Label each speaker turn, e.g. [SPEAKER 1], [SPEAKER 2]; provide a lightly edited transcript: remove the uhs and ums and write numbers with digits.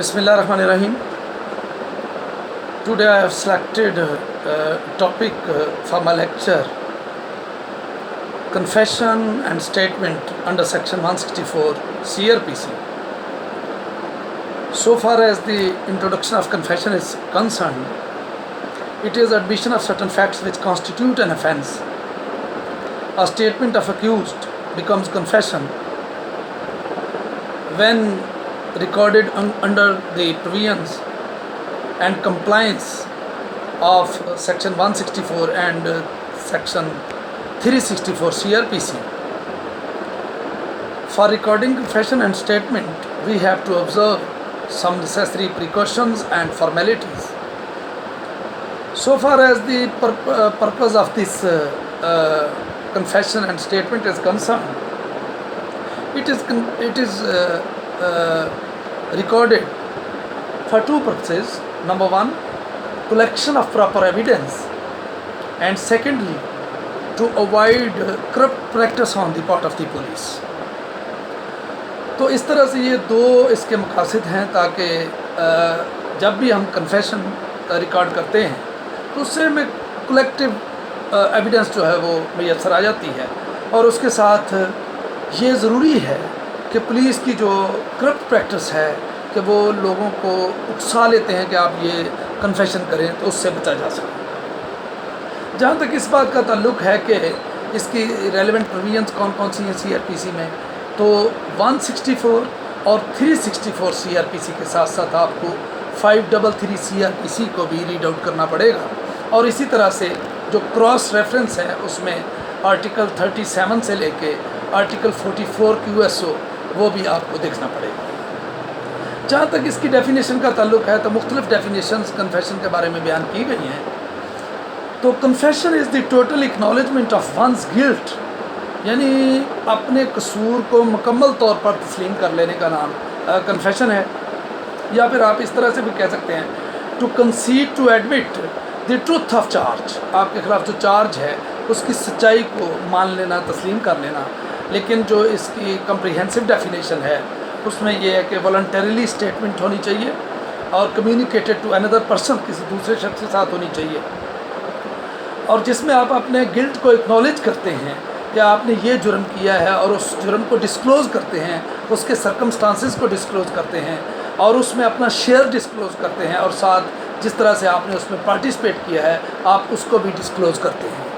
[SPEAKER 1] Bismillahirrahmanirrahim. Today I have selected a topic for my lecture, confession and statement under section 164 CRPC. So far as the introduction of confession is concerned, it is admission of certain facts which constitute an offence. A statement of accused becomes confession when recorded under the provisions and compliance of section 164 and section 364 CRPC. For recording confession and statement, we have to observe some necessary precautions and formalities. So far as the purpose of this confession and statement is concerned, it is recorded for two purposes. Number one, collection of proper evidence, and secondly, to avoid corrupt practice on the part of the police. तो इस तरह से ये दो इसके मकासद हैं ताकि जब भी हम कन्फेशन रिकॉर्ड करते हैं तो उससे में कलेक्टिव एविडेंस जो है वो मैसर आ जाती है, और उसके साथ ये ज़रूरी है कि पुलिस की जो करप्ट प्रैक्टिस है कि वो लोगों को उकसा लेते हैं कि आप ये कन्फेशन करें, तो उससे बचा जा सके। जहाँ तक इस बात का ताल्लुक़ है कि इसकी रेलेवेंट प्रोविजंस कौन कौन सी हैं CRPC में, तो 164 और 364 CRPC के साथ साथ आपको 533 CRPC को भी रीड आउट करना पड़ेगा, और इसी तरह से जो क्रॉस रेफरेंस है उसमें आर्टिकल 37 से लेके आर्टिकल 44 QSO वो भी आपको देखना पड़ेगा। जहाँ तक इसकी डेफिनेशन का ताल्लुक़ है तो मुख्तलिफ़ डेफिनेशंस कन्फेशन के बारे में बयान की गई हैं। तो confession is the total acknowledgement of one's guilt, यानी अपने कसूर को मुकम्मल तौर पर तस्लीम कर लेने का नाम कन्फेशन है। या फिर आप इस तरह से भी कह सकते हैं to concede to admit the truth of charge, आपके ख़िलाफ़ जो चार्ज है उसकी सच्चाई को मान लेना, तस्लीम कर लेना। लेकिन जो इसकी कम्प्रीहेंसिव डेफिनेशन है उसमें यह है कि वॉलंटरीली स्टेटमेंट होनी चाहिए और कम्युनिकेटेड टू अनदर पर्सन, किसी दूसरे शख्स के साथ होनी चाहिए, और जिसमें आप अपने गिल्ट को एक्नॉलेज करते हैं कि आपने ये जुर्म किया है और उस जुर्म को डिस्क्लोज़ करते हैं, उसके सर्कमस्टांसेस को डिस्क्लोज़ करते हैं और उसमें अपना शेयर डिस्क्लोज़ करते हैं, और साथ जिस तरह से आपने उसमें पार्टिसिपेट किया है आप उसको भी डिस्क्लोज़ करते हैं।